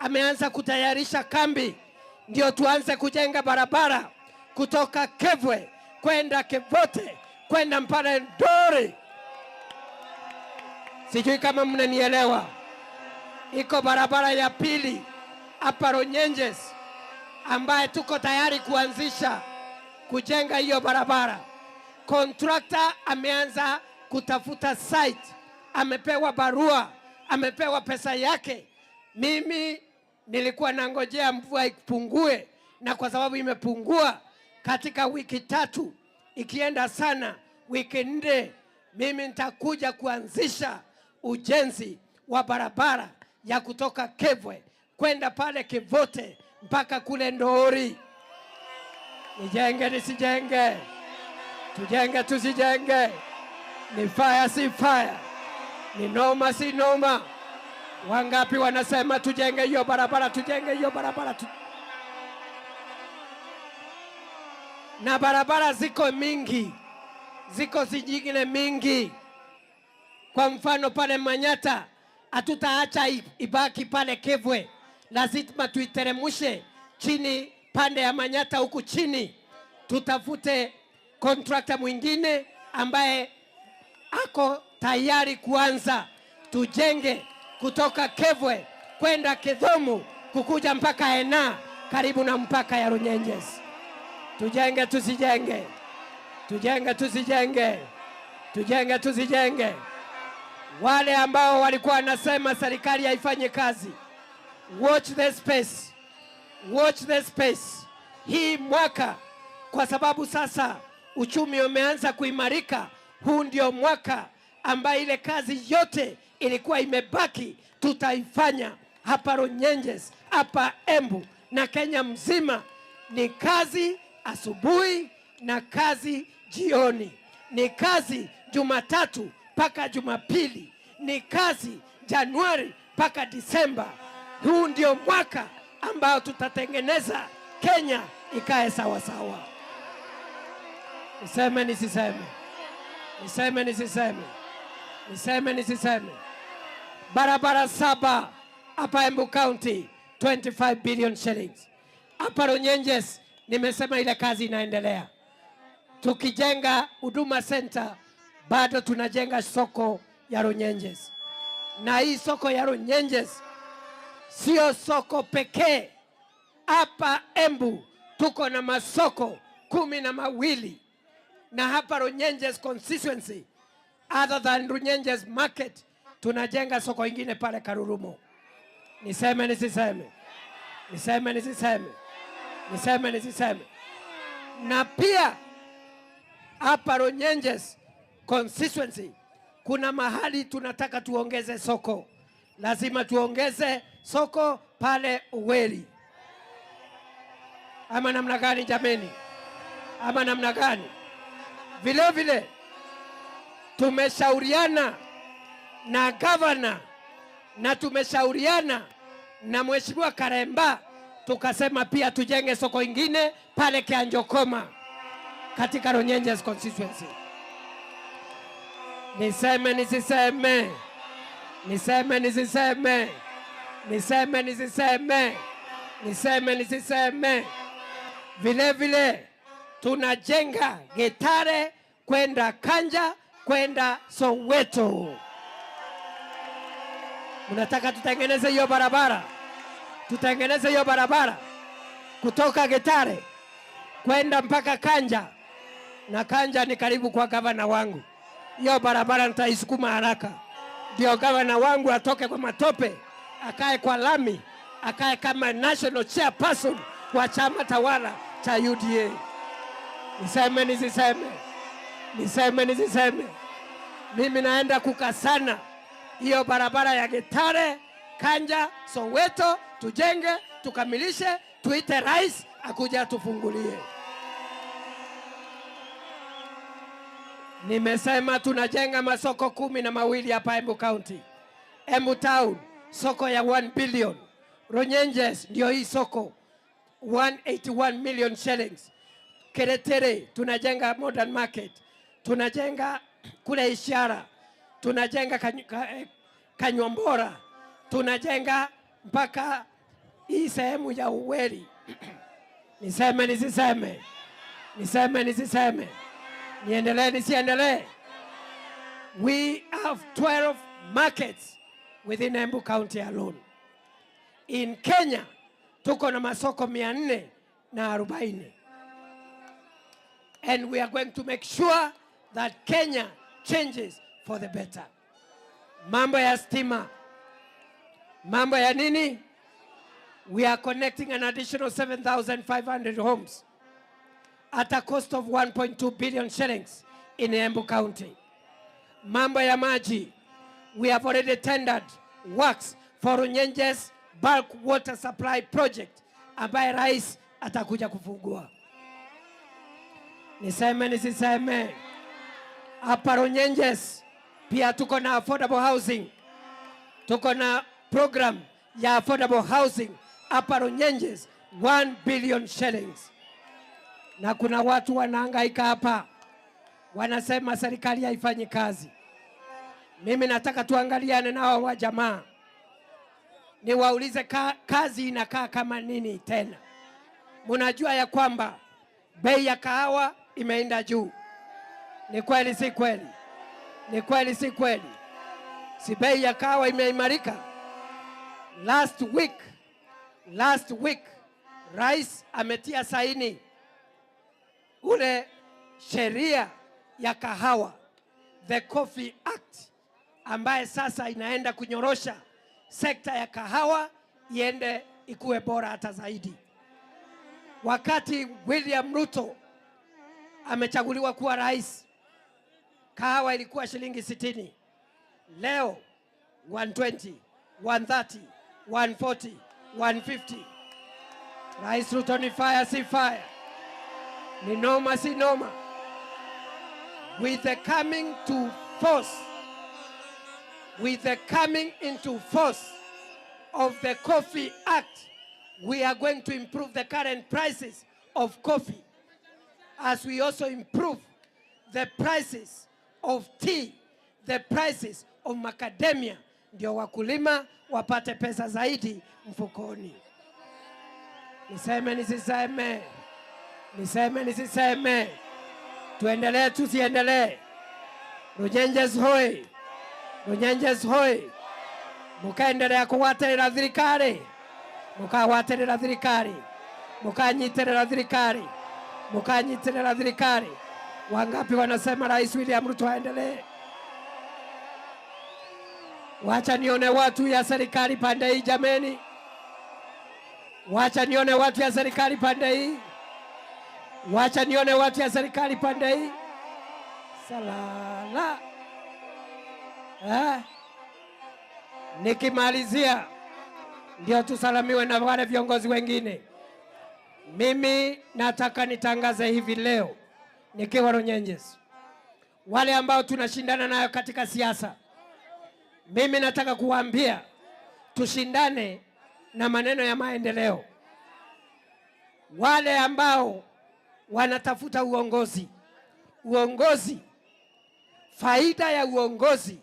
ameanza kutayarisha kambi ndio tuanze kujenga barabara kutoka Kevwe kwenda Kevote kwenda mpaka Ndori. Sijui kama mnanielewa. Iko barabara ya pili hapa Runyenjes ambaye tuko tayari kuanzisha kujenga hiyo barabara. Contractor ameanza kutafuta site, amepewa barua, amepewa pesa yake. Mimi nilikuwa nangojea mvua ipungue, na kwa sababu imepungua katika wiki 3, ikienda sana wiki 4, mimi nitakuja kuanzisha ujenzi wa barabara ya kutoka Kevwe kwenda pale Kevote mpaka kule Ndori. Nijenge nisijenge, tujenge tusijenge, ni fire si fire, ni noma si noma. Wangapi wanasema tujenge hiyo barabara, tujenge hiyo barabara na barabara ziko mingi, ziko zingine mingi. Kwa mfano pale Manyata hatutaacha ibaki pale Kevwe, lazima tuiteremushe chini pande ya Manyata huku chini. Tutafute contractor mwingine ambaye ako tayari kuanza tujenge kutoka Kevwe kwenda Kidhomu kukuja mpaka Ena karibu na mpaka ya Runyenjes. Tujenge tusijenge, tujenge tusijenge, tujenge tusijenge. Wale ambao walikuwa wanasema serikali haifanye kazi, watch the space, watch the space. Hii mwaka kwa sababu sasa uchumi umeanza kuimarika, huu ndio mwaka ambaye ile kazi yote ilikuwa imebaki tutaifanya hapa Runyenjes, hapa Embu na Kenya mzima. Ni kazi asubuhi na kazi jioni, ni kazi Jumatatu mpaka Jumapili, ni kazi Januari mpaka Disemba. Huu ndio mwaka ambao tutatengeneza Kenya ikae sawa sawa. Niseme nisiseme, niseme nisiseme, niseme nisiseme. Barabara 7 hapa Embu County 25 billion shillings. Hapa Runyenjes nimesema ile kazi inaendelea. Tukijenga Huduma Center bado tunajenga soko ya Runyenjes. Na hii soko ya Runyenjes sio soko pekee. Hapa Embu tuko na masoko 12. Na hapa Runyenjes constituency other than Runyenjes market tunajenga soko ingine pale Karurumo. Niseme nisiseme, niseme nisiseme, niseme nisiseme. Na pia hapa Runyenjes constituency kuna mahali tunataka tuongeze soko. Lazima tuongeze soko pale Uweli. Ama namna gani jameni? Ama namna gani? Vile vile tumeshauriana na governor na tumeshauriana na Mheshimiwa Karemba, tukasema pia tujenge soko ingine pale Kianjokoma katika Runyenjes constituency. Niseme nisiseme, niseme nisiseme, niseme nisiseme, niseme nisiseme. Vile vile tunajenga Getare kwenda Kanja kwenda Soweto. Unataka tutengeneze hiyo barabara? Tutengeneze hiyo barabara kutoka Getare kwenda mpaka Kanja, na Kanja ni karibu kwa gavana wangu. Hiyo barabara nitaisukuma haraka ndio gavana wangu atoke kwa matope akae kwa lami, akae kama national chairperson wa chama tawala cha UDA. Niseme nisiseme, niseme nisiseme. Mimi naenda kukasana hiyo barabara ya Getare, Kanja, Soweto, tujenge, tukamilishe, tuite rais akuja tufungulie. Nimesema tunajenga masoko 12 hapa Embu County. Embu Town, soko ya 1 billion. Runyenjes ndio hii soko 181 million shillings. Keretere tunajenga modern market. Tunajenga kule Ishara. Tunajenga Kanywambora. Tunajenga mpaka hii sehemu ya Uweri. Niseme nisiseme? Niseme nisiseme? Niendelee nisiendelee? We have 12 markets within Embu County alone. In Kenya, tuko na masoko 440. And we are going to make sure that Kenya changes for the better. Mambo ya stima. Mambo ya nini? We are connecting an additional 7,500 homes at a cost of 1.2 billion shillings in Embu County. Mambo ya maji. We have already tendered works for Runyenjes bulk water supply project ambaye rais atakuja kufungua. Niseme nisiseme? Hapa Runyenjes pia tuko na affordable housing. Tuko na program ya affordable housing hapa Runyenjes 1 billion shillings. Na kuna watu wanahangaika hapa, wanasema serikali haifanyi kazi. Mimi nataka tuangaliane nao wa jamaa, niwaulize kazi inakaa kama nini tena. Munajua ya kwamba bei ya kahawa imeenda juu. Ni kweli si kweli? Ni kweli si kweli? Si bei ya kahawa imeimarika? Last week rais ametia saini ule sheria ya kahawa, the Coffee Act, ambaye sasa inaenda kunyorosha sekta ya kahawa iende ikuwe bora hata zaidi. Wakati William Ruto amechaguliwa kuwa rais, kahawa ilikuwa shilingi 60. Leo 120, 130, 140, 150. Rais Ruto ni fire si fire? Ni noma si noma? With the coming into force of the Coffee Act, we are going to improve the current prices of coffee, as we also improve the prices of tea, the prices of macadamia, ndio wakulima wapate pesa zaidi mfukoni. Niseme nisiseme? Niseme nisiseme? Tuendelee tusiendelee? Runyenjes hoi! Runyenjes hoi! Mukaendelea kuwaterera thirikari, mukawaterera thirikari, mukanyiterera thirikari, mukanyiterera thirikari. Wangapi wanasema Rais William Ruto aendelee? Wacha nione watu ya serikali pande hii jameni. Wacha nione watu ya serikali pande hii. Wacha nione watu ya serikali pande hii. Salala. Nikimalizia ndio tusalamiwe na wale viongozi wengine. Mimi nataka nitangaze hivi leo nikiwa Runyenjes, wale ambao tunashindana nayo katika siasa, mimi nataka kuwaambia tushindane na maneno ya maendeleo. Wale ambao wanatafuta uongozi, faida ya uongozi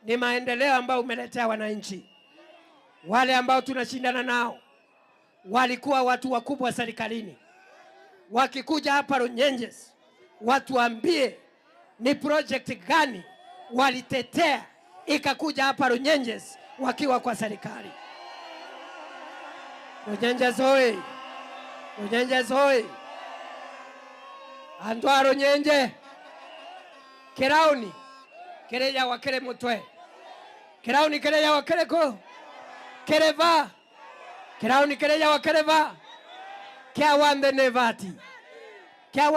ni maendeleo ambayo umeletea wananchi. Wale ambao tunashindana nao walikuwa watu wakubwa serikalini. Wakikuja hapa Runyenjes, watuambie ni project gani walitetea ikakuja hapa Runyenjes wakiwa kwa serikali. Runyenjes hoi! Runyenjes hoi! Andwa Runyenje Kirauni kereja wakere mutwe, Kirauni kereja wakere ko kereva, Kirauni kereja wakereva kia wande nevati, kia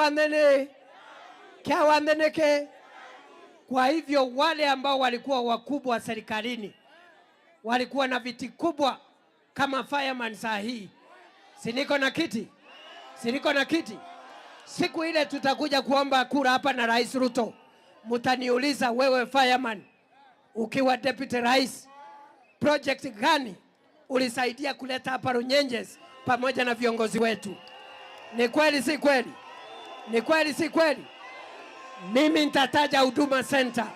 wande neke. Kwa hivyo wale ambao walikuwa wakubwa serikalini, walikuwa na viti kubwa kama fireman saa hii, siniko na kiti, siniko na kiti. Siku ile tutakuja kuomba kura hapa na Rais Ruto, mutaniuliza wewe fireman, ukiwa deputy rais, project gani ulisaidia kuleta hapa Runyenjes pamoja na viongozi wetu? Ni kweli si kweli? Ni kweli si kweli? Mimi nitataja huduma center,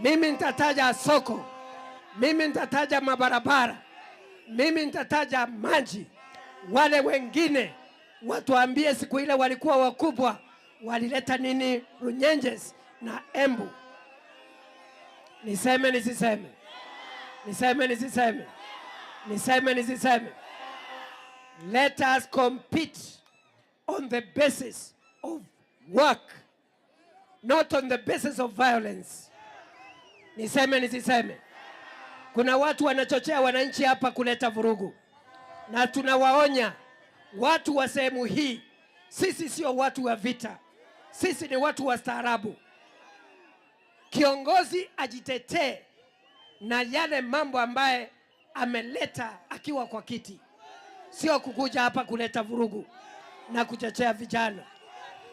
mimi nitataja soko, mimi nitataja mabarabara, Mimi nitataja maji. Wale wengine watuambie siku ile walikuwa wakubwa walileta nini Runyenjes na Embu. Niseme nisiseme? Niseme nisiseme? Niseme nisiseme? Let us compete on the basis of work, not on the basis of violence. Niseme nisiseme? Kuna watu wanachochea wananchi hapa kuleta vurugu. Na tunawaonya watu wa sehemu hii, sisi sio watu wa vita. Sisi ni watu wa staarabu. Kiongozi ajitetee na yale mambo ambaye ameleta akiwa kwa kiti. Sio kukuja hapa kuleta vurugu na kuchochea vijana.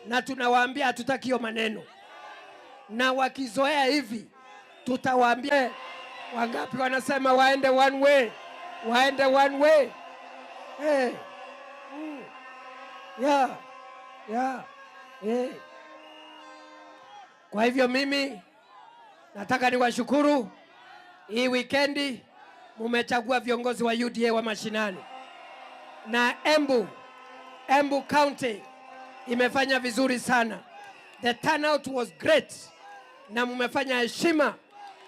Na tunawaambia hatutaki hiyo maneno. Na wakizoea hivi, tutawaambia wangapi wanasema waende one way. Waende one way. Hey. Hey. Kwa hivyo mimi nataka niwashukuru. Hii weekendi mumechagua viongozi wa UDA wa mashinani. Na Embu County imefanya vizuri sana. The turnout was great. Na mumefanya heshima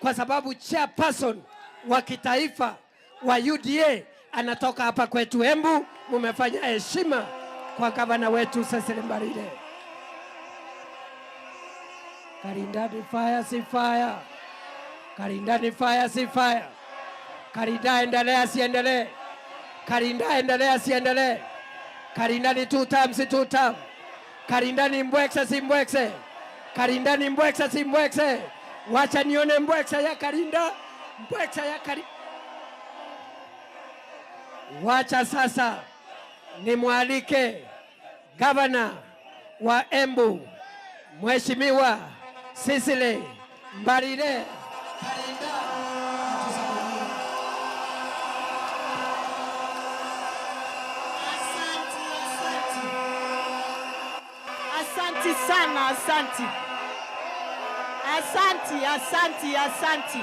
kwa sababu chairperson wa kitaifa wa UDA anatoka hapa kwetu Embu. Mumefanya heshima kwa gavana wetu Cecily Mbarire. Karindani fire si fire. Karindani fire si fire. Karinda endelea siendelee. Karinda endelea siendelee. Karindani 2 term si 2 term. Karindani mbwekse si mbwekse. Karindani mbwekse si mbwekse. Wacha nione mbwekse ya Karinda. Mbwekse ya Karinda. Wacha sasa nimwalike gavana wa Embu Mheshimiwa Cecily Mbarire. Asante sana, asante. Asante, asante, asante.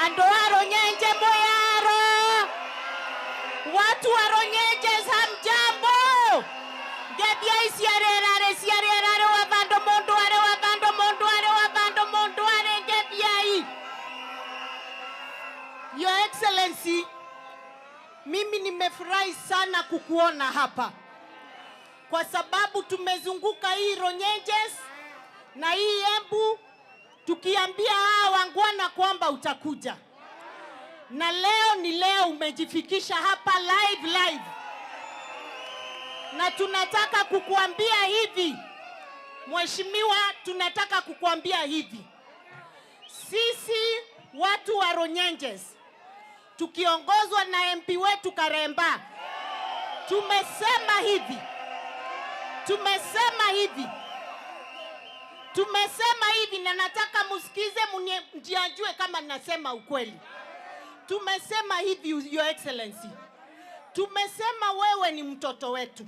Andoaro nyenje moyaro. Watu wa Runyenjes hamjambo. Gebia isiarerare wabando mondoare gebia. Your Excellency, mimi nimefurahi sana kukuona hapa. Kwa sababu tumezunguka hii Runyenjes na hii Embu tukiambia hawa wangwana kwamba utakuja. Na leo ni leo umejifikisha hapa live. Na tunataka kukuambia hivi. Mheshimiwa, tunataka kukuambia hivi. Sisi watu wa Runyenjes tukiongozwa na MP wetu Karemba tumesema hivi na nataka musikize mjiajue kama ninasema ukweli. Tumesema hivi, Your Excellency. Tumesema wewe ni mtoto wetu.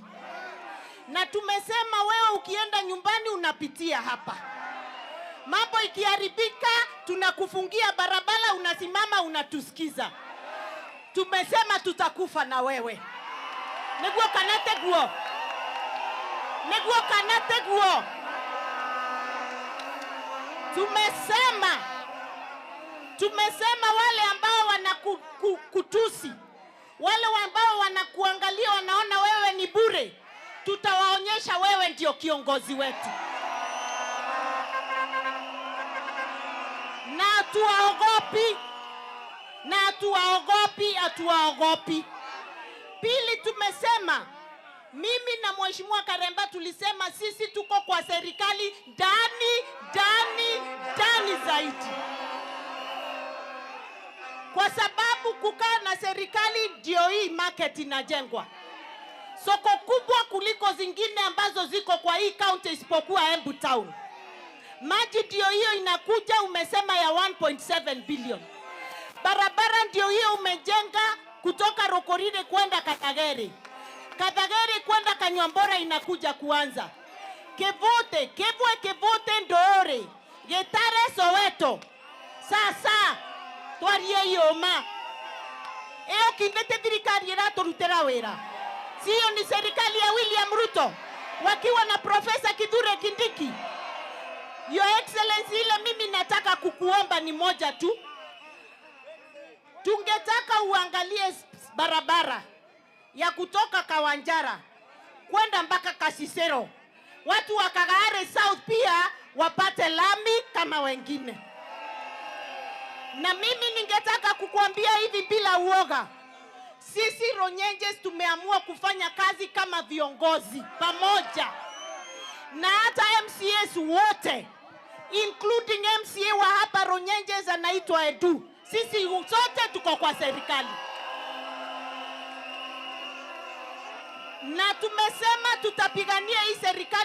Na tumesema wewe ukienda nyumbani unapitia hapa. Mambo ikiharibika tunakufungia barabara, unasimama unatusikiza. Tumesema tutakufa na wewe. Neguo kanate guo. Tumesema wale ambao wanakutusi, wale ambao wanakuangalia wanaona wewe ni bure, tutawaonyesha wewe ndio kiongozi wetu. Na hatuwaogopi. Pili, tumesema mimi na Mheshimiwa Karemba tulisema sisi tuko kwa serikali ndani zaidi. Kwa sababu kukaa na serikali ndio hii market inajengwa. Soko kubwa kuliko zingine ambazo ziko kwa hii county isipokuwa Embu Town. Maji ndio hiyo inakuja, umesema ya 1.7 billion. Barabara ndio hiyo umejenga kutoka Rokorire kwenda Kathagere. Kathagere kwenda Kanywambora inakuja kuanza. Kevote Ndore. Getare Soweto. Sasa twarie yoma. Eo kindete thirikari iraturutira wira. Sio ni serikali ya William Ruto wakiwa na Profesa Kithure Kindiki. Your Excellency, ile mimi nataka kukuomba ni moja tu. Tungetaka uangalie barabara ya kutoka Kawanjara kwenda mpaka Kasisero. Watu wa Kagare South pia wapate lami kama wengine. Na mimi ningetaka kukuambia hivi bila uoga. Sisi Ronyenjes tumeamua kufanya kazi kama viongozi pamoja. Na hata MCAs wote, including MCA wa hapa Ronyenjes anaitwa Edu. Sisi sote tuko kwa serikali. Na tumesema tutapigania hii serikali